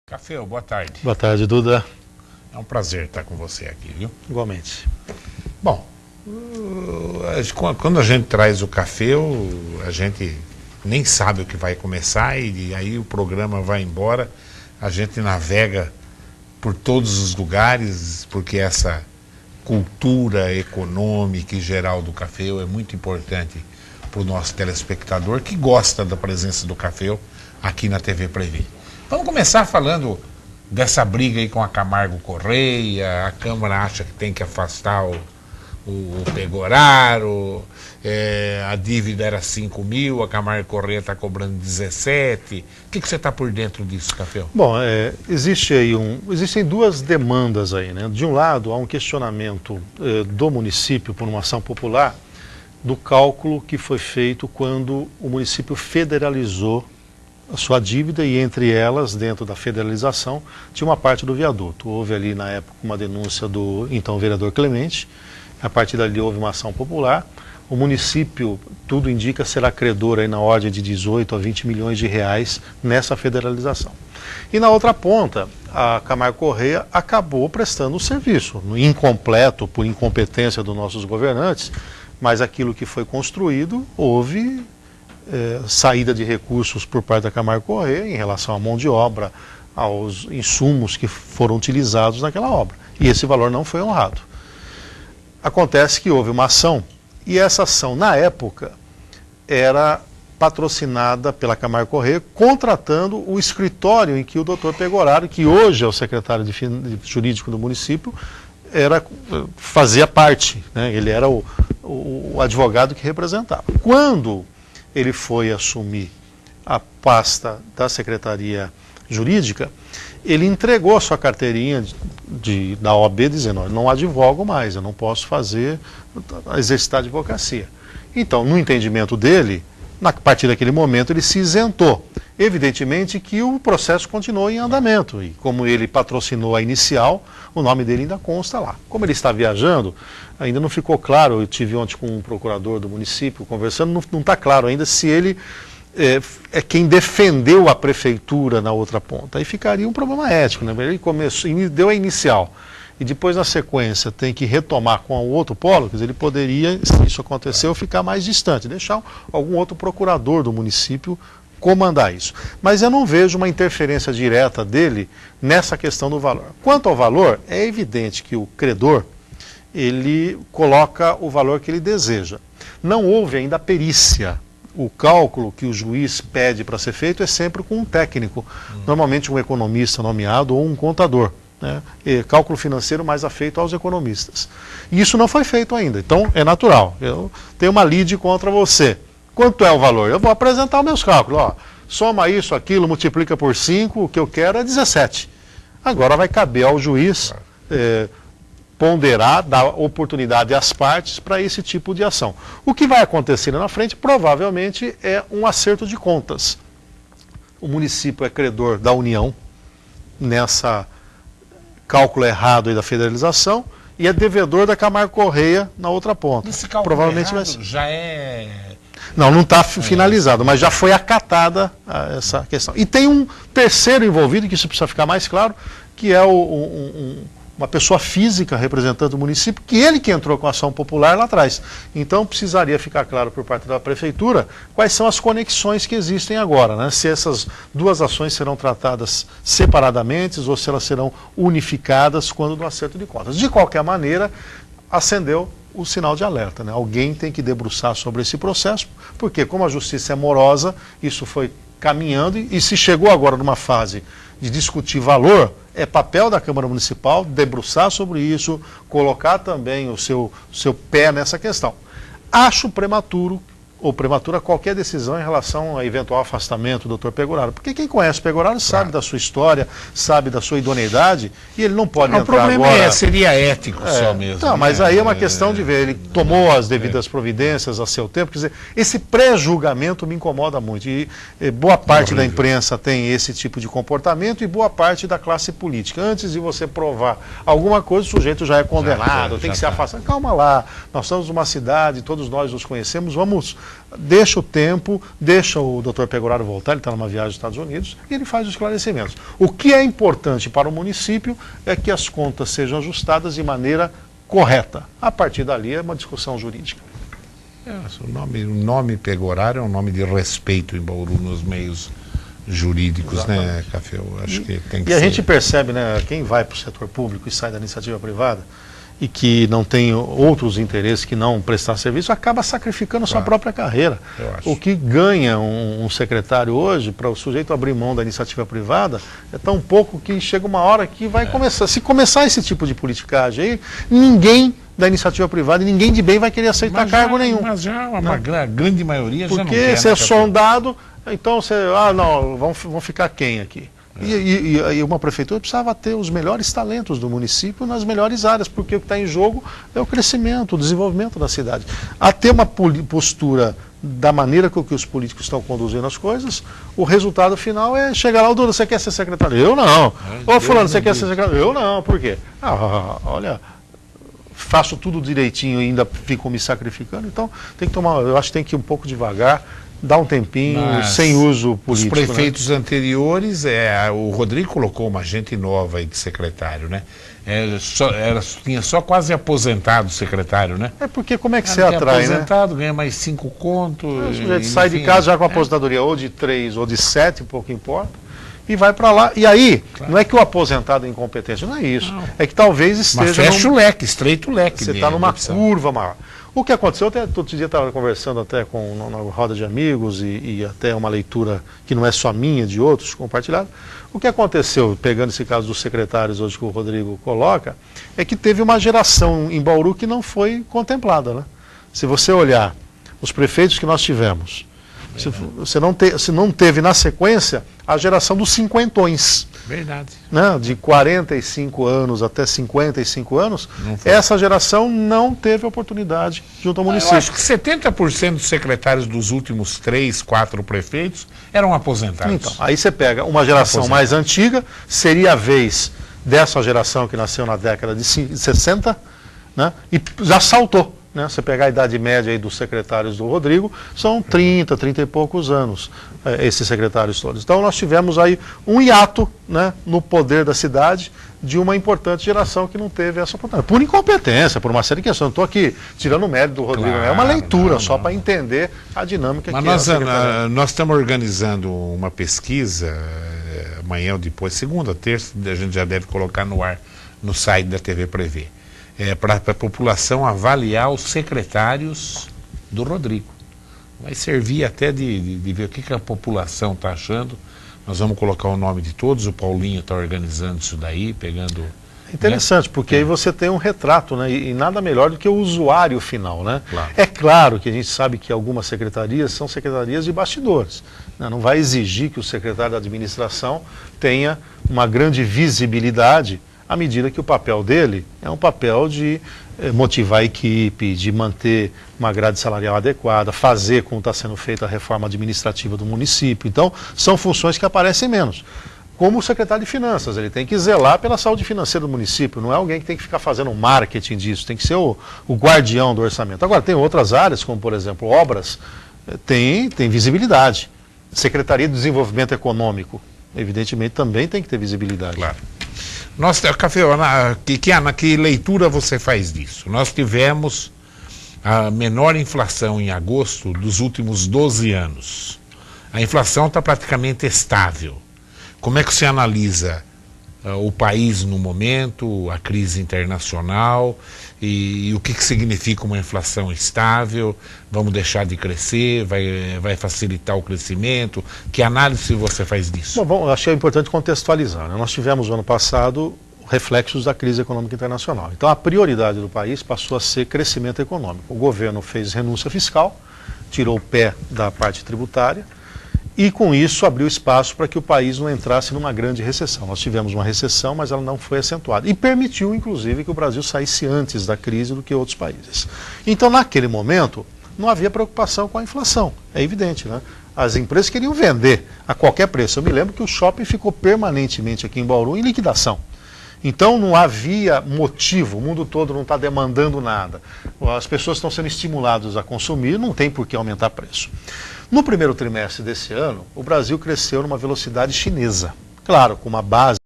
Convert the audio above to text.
Café, boa tarde. Boa tarde, Duda. É um prazer estar com você aqui, viu? Igualmente. Bom, quando a gente traz o café, a gente nem sabe o que vai começar e aí o programa vai embora. A gente navega por todos os lugares, porque essa cultura econômica e geral do café é muito importante para o nosso telespectador que gosta da presença do café aqui na TV Prevê. Vamos começar falando dessa briga aí com a Camargo Correia. A Câmara acha que tem que afastar o Pegoraro, a dívida era 5 mil, a Camargo Correia está cobrando 17. O que você está por dentro disso, Café? Bom, existem duas demandas aí, né? De um lado, há um questionamento do município por uma ação popular do cálculo que foi feito quando o município federalizou a sua dívida e entre elas, dentro da federalização, tinha uma parte do viaduto. Houve ali na época uma denúncia do então vereador Clemente, a partir dali houve uma ação popular, o município, tudo indica, será credor aí na ordem de 18 a 20 milhões de reais nessa federalização. E na outra ponta, a Camargo Correia acabou prestando o serviço, incompleto por incompetência dos nossos governantes, mas aquilo que foi construído, houve saída de recursos por parte da Camargo Correia em relação à mão de obra, aos insumos que foram utilizados naquela obra. E esse valor não foi honrado. Acontece que houve uma ação, e essa ação, na época, era patrocinada pela Camargo Correia, contratando o escritório em que o doutor Pegoraro, que hoje é o secretário jurídico do município, fazia parte, né? Ele era o advogado que representava. Quando ele foi assumir a pasta da Secretaria Jurídica, ele entregou a sua carteirinha da OAB dizendo, olha, não advogo mais, eu não posso exercitar a advocacia. Então, no entendimento dele, a partir daquele momento ele se isentou. Evidentemente que o processo continuou em andamento e como ele patrocinou a inicial, o nome dele ainda consta lá. Como ele está viajando, ainda não ficou claro, eu tive ontem com um procurador do município conversando, não está claro ainda se ele é quem defendeu a prefeitura na outra ponta. Aí ficaria um problema ético, né? Ele deu a inicial e depois na sequência tem que retomar com o outro polo, quer dizer, ele poderia, se isso aconteceu, ficar mais distante, deixar algum outro procurador do município comandar isso. Mas eu não vejo uma interferência direta dele nessa questão do valor. Quanto ao valor, é evidente que o credor, ele coloca o valor que ele deseja. Não houve ainda a perícia. O cálculo que o juiz pede para ser feito é sempre com um técnico, normalmente um economista nomeado ou um contador, né? Cálculo financeiro mais afeito aos economistas. E isso não foi feito ainda, então é natural. Eu tenho uma lide contra você. Quanto é o valor? Eu vou apresentar os meus cálculos. Ó, soma isso, aquilo, multiplica por 5, o que eu quero é 17. Agora vai caber ao juiz ponderar, dar oportunidade às partes para esse tipo de ação. O que vai acontecer na frente, provavelmente, é um acerto de contas. O município é credor da União, nessa cálculo errado aí da federalização, e é devedor da Camargo Correia na outra ponta. Esse cálculo provavelmente errado vai ser. Já é... Não está finalizado, mas já foi acatada essa questão. E tem um terceiro envolvido, que isso precisa ficar mais claro, que é uma pessoa física representante do município, que ele que entrou com a ação popular lá atrás. Então precisaria ficar claro por parte da prefeitura quais são as conexões que existem agora, né? Se essas duas ações serão tratadas separadamente ou se elas serão unificadas quando do acerto de contas. De qualquer maneira, acendeu o sinal de alerta, né? Alguém tem que debruçar sobre esse processo, porque como a justiça é morosa, isso foi caminhando e se chegou agora numa fase de discutir valor, é papel da Câmara Municipal debruçar sobre isso, colocar também o seu pé nessa questão. Acho prematuro ou prematura qualquer decisão em relação a eventual afastamento do Dr. Pegoraro, porque quem conhece o Pegoraro sabe da sua história, sabe da sua idoneidade, e ele não pode entrar agora... O problema seria ético só mesmo. Não, mas aí é uma questão de ver, ele tomou as devidas providências a seu tempo, quer dizer, esse pré-julgamento me incomoda muito, e boa parte da imprensa tem esse tipo de comportamento e boa parte da classe política. Antes de você provar alguma coisa, o sujeito já é condenado, tem que se afastar. Calma lá, nós estamos numa cidade, todos nós nos conhecemos, vamos deixa o tempo, deixa o doutor Pegoraro voltar, ele está numa viagem aos Estados Unidos, e ele faz os esclarecimentos. O que é importante para o município é que as contas sejam ajustadas de maneira correta. A partir dali é uma discussão jurídica. O nome Pegoraro é um nome de respeito em Bauru nos meios jurídicos, exatamente, né, Café? Eu acho que tem que ser. A gente percebe, né, quem vai para o setor público e sai da iniciativa privada e que não tem outros interesses que não prestar serviço, acaba sacrificando a sua própria carreira. O que ganha um secretário hoje, para o sujeito abrir mão da iniciativa privada, é tão pouco que chega uma hora que vai começar. Se começar esse tipo de politicagem aí, ninguém da iniciativa privada e ninguém de bem vai querer aceitar cargo nenhum. Mas já a grande maioria já não quer. Porque você é sondado, então você, não, vão ficar quem aqui? E uma prefeitura precisava ter os melhores talentos do município nas melhores áreas, porque o que está em jogo é o crescimento, o desenvolvimento da cidade. A ter uma postura da maneira com que os políticos estão conduzindo as coisas, o resultado final é chegar lá, Duda, você quer ser secretário? Eu não. Ô fulano, você quer ser secretário? Eu não. Por quê? Olha, faço tudo direitinho e ainda fico me sacrificando, então tem que tomar, eu acho que tem que ir um pouco devagar, dar um tempinho, sem uso político. Os prefeitos anteriores, o Rodrigo colocou uma gente nova aí de secretário, né? Tinha só quase aposentado o secretário, né? É porque como é que você atrai, aposentado, ganha mais 5 contos. O sujeito sai de casa já com aposentadoria ou de 3 ou de 7, pouco importa, e vai para lá. E aí, não é que o aposentado é incompetente, não é isso. Não. É que talvez esteja... Mas fecha o leque, estreita o leque. Você está numa curva maior. O que aconteceu, outro dia estava conversando até na roda de amigos e até uma leitura que não é só minha, de outros compartilhados. O que aconteceu, pegando esse caso dos secretários hoje que o Rodrigo coloca, é que teve uma geração em Bauru que não foi contemplada, né? Se você olhar os prefeitos que nós tivemos, você não teve na sequência a geração dos cinquentões. Verdade. Né? De 45 anos até 55 anos, essa geração não teve oportunidade junto ao município. Eu acho que 70% dos secretários dos últimos 3, 4 prefeitos eram aposentados. Então, aí você pega uma geração mais antiga, seria a vez dessa geração que nasceu na década de 60, né? E já saltou. Né? Você pegar a idade média aí dos secretários do Rodrigo, são 30 e poucos anos, esses secretários todos. Então nós tivemos aí um hiato, né, no poder da cidade de uma importante geração que não teve essa oportunidade. Por incompetência, por uma série de questões. Não estou aqui tirando o mérito do Rodrigo, é uma leitura só para entender a dinâmica que nós estamos organizando uma pesquisa, amanhã ou depois, segunda, terça, a gente já deve colocar no ar, no site da TV Prevê. Para a população avaliar os secretários do Rodrigo. Vai servir até de ver o que a população está achando. Nós vamos colocar o nome de todos, o Paulinho está organizando isso daí, pegando... Interessante, porque aí você tem um retrato, né? E nada melhor do que o usuário final, né? Claro. É claro que a gente sabe que algumas secretarias são secretarias de bastidores, né? Não vai exigir que o secretário da administração tenha uma grande visibilidade à medida que o papel dele é um papel de motivar a equipe, de manter uma grade salarial adequada, fazer como está sendo feita a reforma administrativa do município. Então, são funções que aparecem menos. Como o secretário de Finanças, ele tem que zelar pela saúde financeira do município, não é alguém que tem que ficar fazendo marketing disso, tem que ser o guardião do orçamento. Agora, tem outras áreas, como por exemplo, obras, tem visibilidade. Secretaria de Desenvolvimento Econômico, evidentemente, também tem que ter visibilidade. Claro. Café, que leitura você faz disso? Nós tivemos a menor inflação em agosto dos últimos 12 anos. A inflação está praticamente estável. Como é que você analisa o país no momento, a crise internacional e o que significa uma inflação estável? Vamos deixar de crescer? Vai facilitar o crescimento? Que análise você faz disso? Bom, achei importante contextualizar, né? Nós tivemos no ano passado reflexos da crise econômica internacional. Então a prioridade do país passou a ser crescimento econômico. O governo fez renúncia fiscal, tirou o pé da parte tributária, e com isso abriu espaço para que o país não entrasse numa grande recessão. Nós tivemos uma recessão, mas ela não foi acentuada. E permitiu, inclusive, que o Brasil saísse antes da crise do que outros países. Então, naquele momento, não havia preocupação com a inflação. É evidente, né? As empresas queriam vender a qualquer preço. Eu me lembro que o shopping ficou permanentemente aqui em Bauru em liquidação. Então não havia motivo, o mundo todo não está demandando nada. As pessoas estão sendo estimuladas a consumir, não tem por que aumentar preço. No primeiro trimestre desse ano, o Brasil cresceu numa velocidade chinesa. Claro, com uma base